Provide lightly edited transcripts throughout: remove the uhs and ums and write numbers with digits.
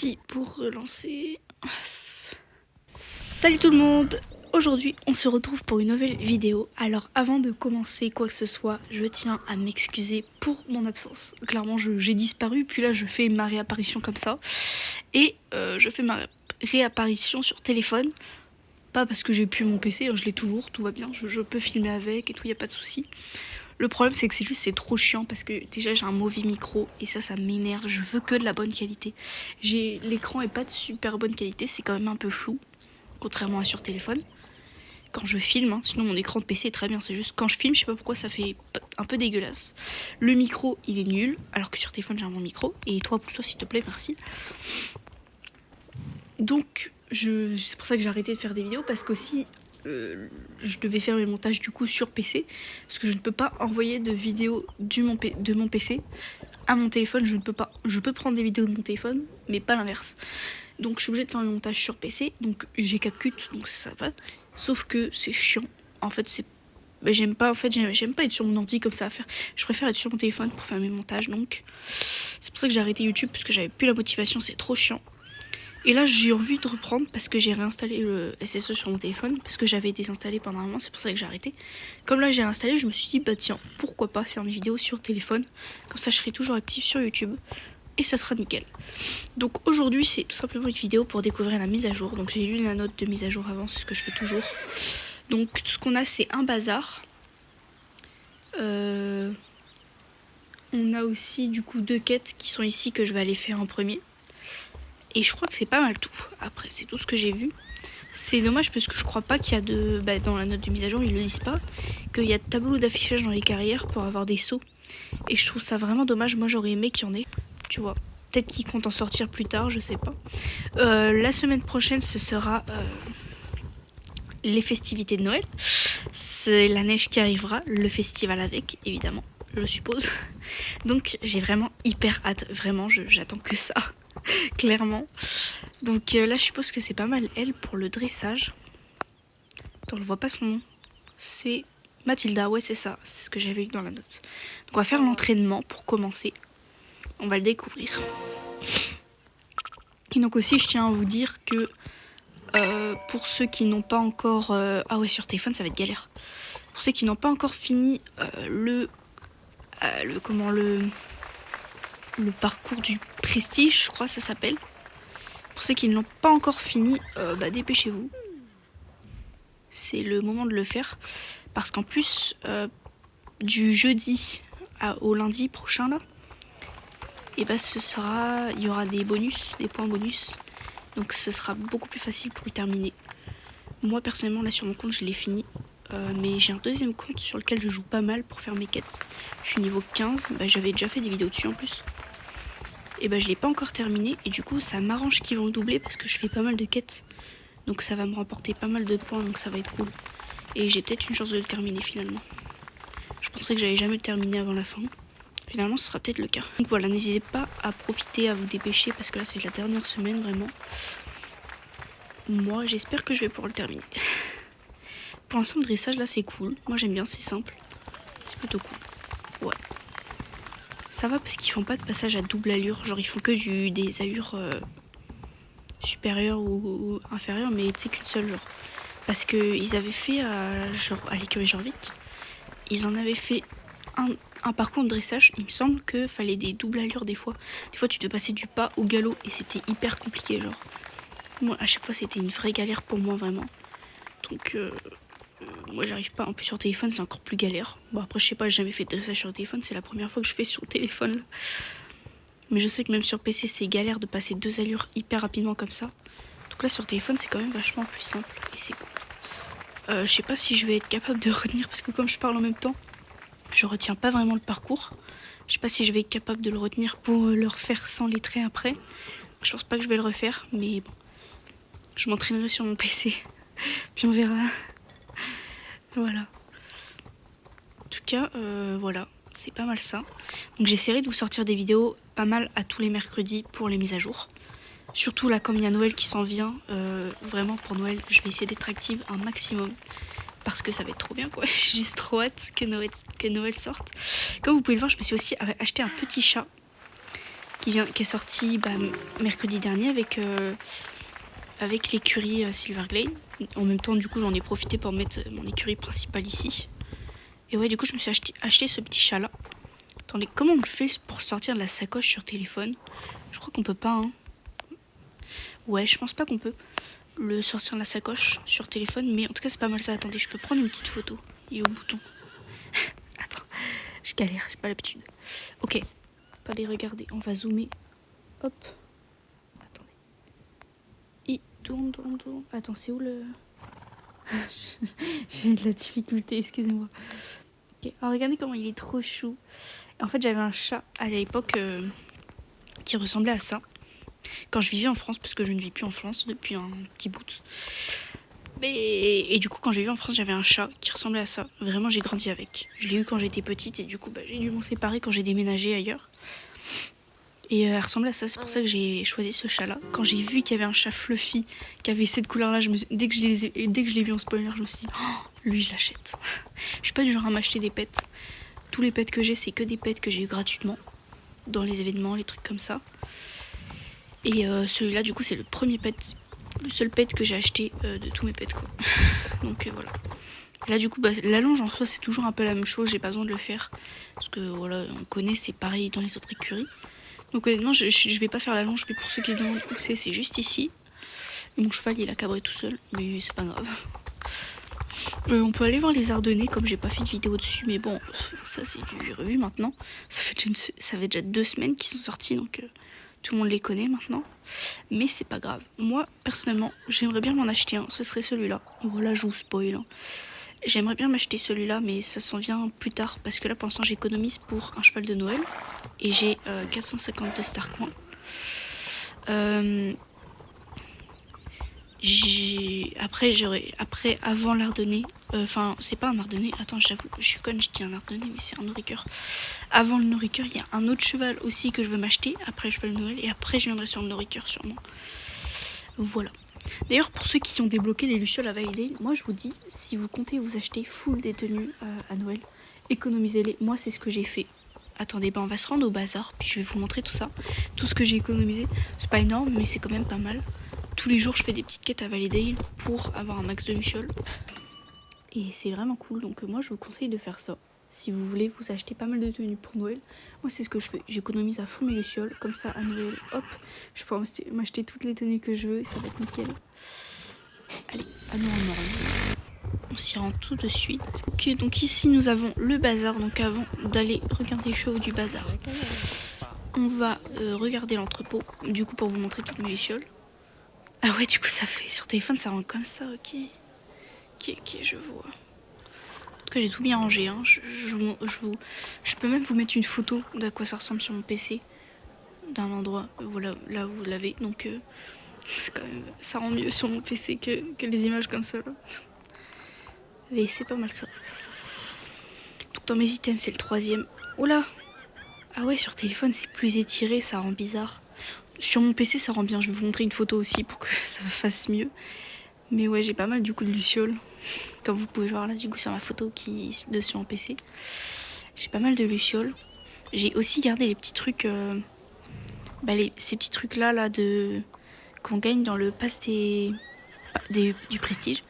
parti pour relancer. Salut tout le monde. Aujourd'hui on se retrouve pour une nouvelle vidéo. Alors avant de commencer quoi que ce soit, je tiens à m'excuser pour mon absence. Clairement j'ai disparu, puis là je fais ma réapparition comme ça. Et je fais ma réapparition sur téléphone. Pas parce que j'ai plus mon PC, hein, je l'ai toujours, tout va bien, je peux filmer avec et tout, y a pas de souci. Le problème c'est que c'est trop chiant parce que déjà j'ai un mauvais micro et ça m'énerve, je veux que de la bonne qualité. L'écran est pas de super bonne qualité, c'est quand même un peu flou, contrairement à sur téléphone. Quand je filme, hein, sinon mon écran de PC est très bien, c'est juste quand je filme, je sais pas pourquoi ça fait un peu dégueulasse. Le micro il est nul, alors que sur téléphone j'ai un bon micro. Et toi pousse-toi s'il te plaît, merci. Donc c'est pour ça que j'ai arrêté de faire des vidéos parce qu'aussi je devais faire mes montages du coup sur PC parce que je ne peux pas envoyer de vidéos de mon PC à mon téléphone, je ne peux pas. Je peux prendre des vidéos de mon téléphone mais pas l'inverse. Donc je suis obligée de faire mes montages sur PC, donc j'ai CapCut donc ça va. Sauf que c'est chiant. En fait c'est j'aime pas être sur mon ordi comme ça à faire. Je préfère être sur mon téléphone pour faire mes montages, donc c'est pour ça que j'ai arrêté YouTube parce que j'avais plus la motivation, c'est trop chiant. Et là j'ai envie de reprendre parce que j'ai réinstallé le SSE sur mon téléphone parce que j'avais désinstallé pendant un moment, c'est pour ça que j'ai arrêté. Comme là j'ai réinstallé, je me suis dit bah tiens, pourquoi pas faire mes vidéos sur téléphone, comme ça je serai toujours active sur YouTube et ça sera nickel. Donc aujourd'hui c'est tout simplement une vidéo pour découvrir la mise à jour. Donc j'ai lu la note de mise à jour avant, c'est ce que je fais toujours. Donc tout ce qu'on a c'est un bazar. On a aussi du coup 2 quêtes qui sont ici que je vais aller faire en premier. Et je crois que c'est pas mal tout. Après, c'est tout ce que j'ai vu. C'est dommage parce que je crois pas qu'il y a de... dans la note de mise à jour, ils le disent pas. Qu'il y a de tableaux d'affichage dans les carrières pour avoir des sauts. Et je trouve ça vraiment dommage. Moi, j'aurais aimé qu'il y en ait. Tu vois. Peut-être qu'ils comptent en sortir plus tard, je sais pas. La semaine prochaine, ce sera les festivités de Noël. C'est la neige qui arrivera. Le festival avec, évidemment. Je suppose. Donc, j'ai vraiment hyper hâte. Vraiment, j'attends que ça. Clairement. Donc là je suppose que c'est pas mal elle pour le dressage. Attends, je vois pas son nom. C'est Mathilda, ouais c'est ça, c'est ce que j'avais lu dans la note. Donc on va faire l'entraînement pour commencer. On va le découvrir. Et donc aussi je tiens à vous dire que pour ceux qui n'ont pas encore... ah ouais, sur téléphone ça va être galère. Pour ceux qui n'ont pas encore fini le parcours du prestige, je crois que ça s'appelle. Pour ceux qui ne l'ont pas encore fini, dépêchez-vous. C'est le moment de le faire. Parce qu'en plus, du jeudi au lundi prochain, là, et il y aura des bonus, des points bonus. Donc ce sera beaucoup plus facile pour y terminer. Moi personnellement, là sur mon compte, je l'ai fini. Mais j'ai un deuxième compte sur lequel je joue pas mal pour faire mes quêtes. Je suis niveau 15, j'avais déjà fait des vidéos dessus en plus. Et je l'ai pas encore terminé et du coup ça m'arrange qu'ils vont le doubler parce que je fais pas mal de quêtes. Donc ça va me rapporter pas mal de points, donc ça va être cool. Et j'ai peut-être une chance de le terminer finalement. Je pensais que j'allais jamais le terminer avant la fin. Finalement ce sera peut-être le cas. Donc voilà, n'hésitez pas à profiter, à vous dépêcher parce que là c'est la dernière semaine vraiment. Moi j'espère que je vais pouvoir le terminer. Pour l'instant le dressage là c'est cool. Moi j'aime bien, c'est simple. C'est plutôt cool. Ouais. Ça va parce qu'ils font pas de passage à double allure, genre ils font que des allures supérieures ou inférieures, mais tu sais qu'une seule genre. Parce qu'ils avaient fait à l'écurie Jorvik, ils en avaient fait un parcours de dressage, il me semble que fallait des doubles allures des fois. Des fois tu devais passer du pas au galop et c'était hyper compliqué genre. Moi à chaque fois c'était une vraie galère pour moi vraiment. Donc moi j'arrive pas, en plus sur téléphone c'est encore plus galère. Bon après je sais pas, j'ai jamais fait de dressage sur téléphone, c'est la première fois que je fais sur téléphone là. Mais je sais que même sur PC c'est galère de passer 2 allures hyper rapidement comme ça. Donc là sur téléphone c'est quand même vachement plus simple et c'est cool. Je sais pas si je vais être capable de retenir parce que comme je parle en même temps, je retiens pas vraiment le parcours. Je sais pas si je vais être capable de le retenir pour le refaire sans les traits après. Je pense pas que je vais le refaire, mais bon. Je m'entraînerai sur mon PC. Puis on verra. Voilà. En tout cas, voilà. C'est pas mal ça. Donc j'essaierai de vous sortir des vidéos pas mal à tous les mercredis pour les mises à jour. Surtout là, comme il y a Noël qui s'en vient, vraiment pour Noël, je vais essayer d'être active un maximum. Parce que ça va être trop bien quoi, j'ai juste trop hâte que Noël sorte. Comme vous pouvez le voir, je me suis aussi acheté un petit chat. qui est sorti mercredi dernier avec l'écurie Silverglade. En même temps, du coup, j'en ai profité pour mettre mon écurie principale ici. Et ouais, du coup, je me suis acheté ce petit chat-là. Attendez, comment on le fait pour sortir de la sacoche sur téléphone? Je crois qu'on peut pas, hein. Ouais, je pense pas qu'on peut le sortir de la sacoche sur téléphone, mais en tout cas, c'est pas mal ça. Attendez, je peux prendre une petite photo. Il est au bouton. Attends, je galère, j'ai pas l'habitude. Ok, allez, regardez, on va zoomer. Hop. Attendez. Et tourne. Attends, c'est où le... J'ai de la difficulté, excusez-moi. Ok, alors regardez comment il est trop chou. En fait, j'avais un chat à l'époque qui ressemblait à ça. Quand je vivais en France, parce que je ne vis plus en France depuis un petit bout. Et du coup, quand j'ai vivais en France, j'avais un chat qui ressemblait à ça. Vraiment, j'ai grandi avec. Je l'ai eu quand j'étais petite et du coup, j'ai dû m'en séparer quand j'ai déménagé ailleurs. Et elle ressemblait à ça, c'est pour ça que j'ai choisi ce chat-là. Quand j'ai vu qu'il y avait un chat fluffy qui avait cette couleur-là, dès que je l'ai vu en spoiler, je me suis dit, oh, lui, je l'achète. Je suis pas du genre à m'acheter des pets. Tous les pets que j'ai, c'est que des pets que j'ai eu gratuitement dans les événements, les trucs comme ça. Et celui-là, du coup, c'est le seul pet que j'ai acheté de tous mes pets, quoi. Donc voilà. Là, du coup, la longe en soi, c'est toujours un peu la même chose. J'ai pas besoin de le faire parce que voilà, on connaît, c'est pareil dans les autres écuries. Donc honnêtement, je vais pas faire la longe, mais pour ceux qui se demandent où c'est juste ici. Et mon cheval, il a cabré tout seul, mais c'est pas grave. On peut aller voir les Ardennais, comme j'ai pas fait de vidéo dessus, mais bon, ça c'est du revu maintenant. Ça fait déjà 2 semaines qu'ils sont sortis, donc tout le monde les connaît maintenant. Mais c'est pas grave. Moi, personnellement, j'aimerais bien m'en acheter un, ce serait celui-là. Voilà, je vous spoil. Hein. J'aimerais bien m'acheter celui-là, mais ça s'en vient plus tard, parce que là, pour l'instant, j'économise pour un cheval de Noël. Et j'ai 452 Star Coins. Après, avant l'Ardennais, enfin, c'est pas un Ardennais, attends, j'avoue, je suis conne, je dis un Ardennais, mais c'est un Nourriqueur. Avant le Nourriqueur, il y a un autre cheval aussi que je veux m'acheter, après le cheval de Noël, et après, je viendrai sur le Nourriqueur, sûrement. Voilà. D'ailleurs, pour ceux qui ont débloqué les Lucioles à valider, moi je vous dis, si vous comptez vous acheter full des tenues à Noël, économisez-les. Moi, c'est ce que j'ai fait. Attendez, on va se rendre au bazar, puis je vais vous montrer tout ça. Tout ce que j'ai économisé. C'est pas énorme, mais c'est quand même pas mal. Tous les jours, je fais des petites quêtes à valider pour avoir un max de Lucioles. Et c'est vraiment cool, donc moi je vous conseille de faire ça. Si vous voulez vous acheter pas mal de tenues pour Noël, moi c'est ce que je fais. J'économise à fond mes lucioles, comme ça à Noël, hop, je pourrais m'acheter toutes les tenues que je veux et ça va être nickel. Allez, à nous en ordre. On s'y rend tout de suite. Ok, donc ici nous avons le bazar. Donc avant d'aller regarder le show du bazar, on va regarder l'entrepôt. Du coup pour vous montrer toutes mes lucioles. Ah ouais, du coup ça fait sur téléphone ça rend comme ça, ok. Ok, je vois. En tout cas, j'ai tout bien rangé. Hein. Je peux même vous mettre une photo d'à quoi ça ressemble sur mon PC. D'un endroit, voilà, là vous l'avez. Donc, c'est quand même, ça rend mieux sur mon PC que les images comme ça. Là. Mais c'est pas mal ça. Donc, dans mes items, c'est le 3e. Oh là! Ah ouais, sur téléphone, c'est plus étiré, ça rend bizarre. Sur mon PC, ça rend bien. Je vais vous montrer une photo aussi pour que ça fasse mieux. Mais ouais, j'ai pas mal du coup de lucioles. Comme vous pouvez voir là, du coup, sur ma photo qui est dessus en PC. J'ai pas mal de lucioles. J'ai aussi gardé les petits trucs... ces petits trucs là qu'on gagne dans le pass du prestige.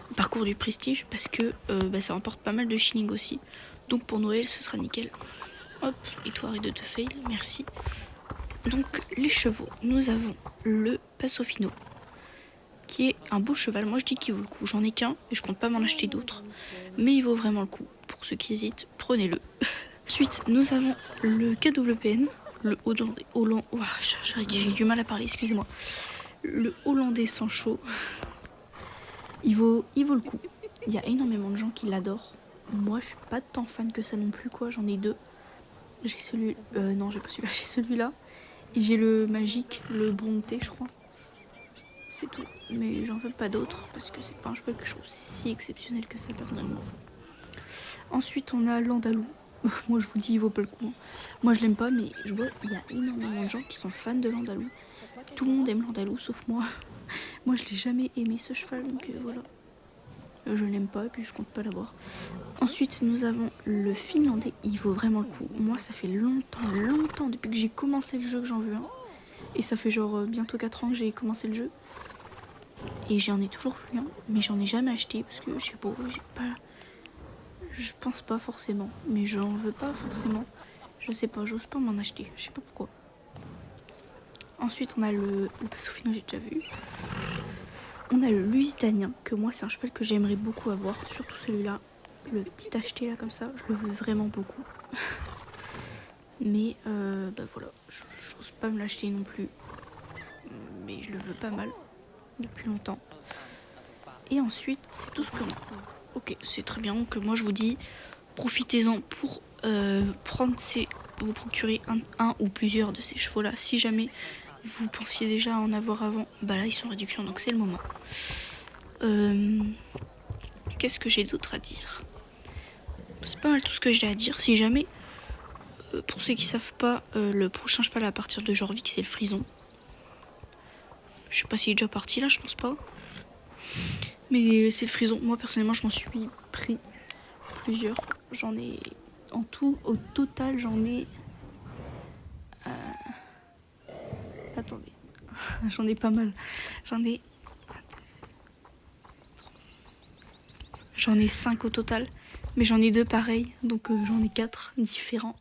Le parcours du prestige. Parce que ça emporte pas mal de shilling aussi. Donc pour Noël, ce sera nickel. Hop, et toi arrête de te fail, merci. Donc les chevaux. Nous avons le Passofino. Qui est un beau cheval. Moi je dis qu'il vaut le coup. J'en ai qu'un et je compte pas m'en acheter d'autres. Mais il vaut vraiment le coup. Pour ceux qui hésitent, prenez-le. Ensuite, nous avons le KWPN. Le Hollandais. J'ai du mal à parler, excusez-moi. Le Hollandais sans chaud. Il vaut le coup. Il y a énormément de gens qui l'adorent. Moi je suis pas tant fan que ça non plus, quoi. J'en ai 2. J'ai celui. Non, j'ai pas celui-là. J'ai celui-là. Et j'ai le magique, le Bronté, je crois. C'est tout. Mais j'en veux pas d'autres parce que c'est pas un cheval que je trouve si exceptionnel que ça, personnellement. Ensuite, on a l'Andalou. Moi, je vous dis, il vaut pas le coup. Moi, je l'aime pas, mais je vois, il y a énormément de gens qui sont fans de l'Andalou. Tout le monde aime l'Andalou, sauf moi. Moi, je l'ai jamais aimé, ce cheval, donc voilà. Je l'aime pas et puis je compte pas l'avoir. Ensuite, nous avons le finlandais. Il vaut vraiment le coup. Moi, ça fait longtemps depuis que j'ai commencé le jeu que j'en veux un. Et ça fait genre bientôt 4 ans que j'ai commencé le jeu. Et j'en ai toujours voulu un, mais j'en ai jamais acheté parce que je sais pas, j'ai pas. Je pense pas forcément, mais j'en veux pas forcément. Je sais pas, j'ose pas m'en acheter, je sais pas pourquoi. Ensuite, on a le Passofino, j'ai déjà vu. On a le Lusitanien, que moi, c'est un cheval que j'aimerais beaucoup avoir, surtout celui-là. Le petit acheté là, comme ça, je le veux vraiment beaucoup. Mais bah voilà, j'ose pas me l'acheter non plus. Mais je le veux pas mal, depuis longtemps. Et ensuite, c'est tout ce qu'on a. Ok, c'est très bien, donc moi je vous dis, profitez-en pour vous procurer un ou plusieurs de ces chevaux-là. Si jamais vous pensiez déjà en avoir avant, bah là ils sont en réduction, donc c'est le moment. Qu'est-ce que j'ai d'autre à dire? C'est pas mal tout ce que j'ai à dire. Si jamais, pour ceux qui savent pas, le prochain cheval à partir de Jorvik, c'est le Frison. Je sais pas s'il est déjà parti là, je pense pas. Mais c'est le Frison. Moi personnellement, je m'en suis pris plusieurs. J'en ai en tout, au total, j'en ai. Attendez, j'en ai pas mal. J'en ai 5 au total, mais j'en ai 2 pareils, donc j'en ai 4 différents.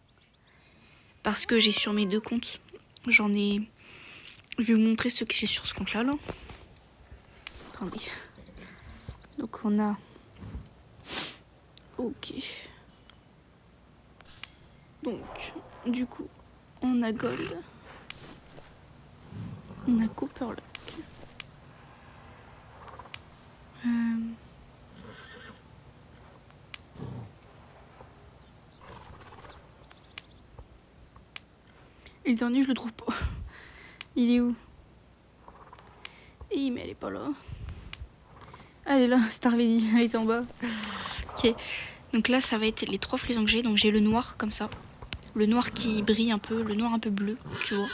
Parce que j'ai sur mes 2 comptes, j'en ai. Je vais vous montrer ce que j'ai sur ce compte-là. Là. Attendez. Donc on a. Ok. Donc, du coup, on a Gold. On a Copperlock. Et le dernier, je le trouve pas. Il est où? Mais elle est pas là. Ah, elle est là, Star Lady, elle est en bas. Ok. Donc là, ça va être les 3 frisons que j'ai. Donc j'ai le noir comme ça. Le noir qui brille un peu, le noir un peu bleu, tu vois.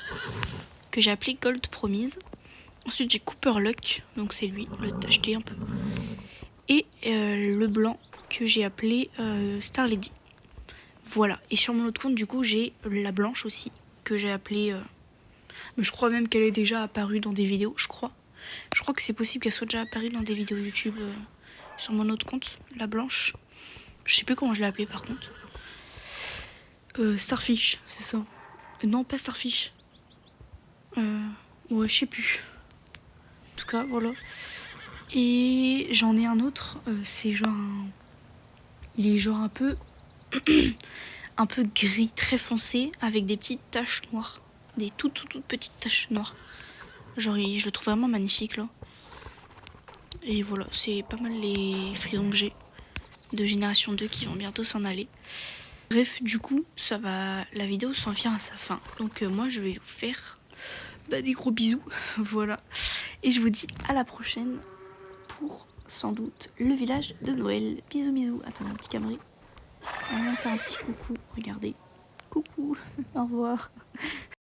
Que j'ai appelé Gold Promise. Ensuite, j'ai Copperlock, donc c'est lui, le tacheté un peu. Et le blanc que j'ai appelé Star Lady. Voilà. Et sur mon autre compte, du coup, j'ai la blanche aussi, que j'ai appelée. Mais je crois même qu'elle est déjà apparue dans des vidéos, je crois. Je crois que c'est possible qu'elle soit déjà apparue dans des vidéos YouTube sur mon autre compte, la blanche. Je sais plus comment je l'ai appelée par contre. Starfish, c'est ça. Non, pas Starfish. Ouais, je sais plus. En tout cas, voilà. Et j'en ai un autre. C'est genre il est genre un peu un peu gris très foncé avec des petites taches noires, des toutes petites taches noires. Genre je le trouve vraiment magnifique là. Et voilà, c'est pas mal les frisons que j'ai de génération 2 qui vont bientôt s'en aller. Bref, du coup, la vidéo s'en vient à sa fin. Donc moi, je vais vous faire des gros bisous. Voilà. Et je vous dis à la prochaine pour, sans doute, le village de Noël. Bisous, bisous. Attendez, un petit Camry. On va faire un petit coucou. Regardez. Coucou. Au revoir.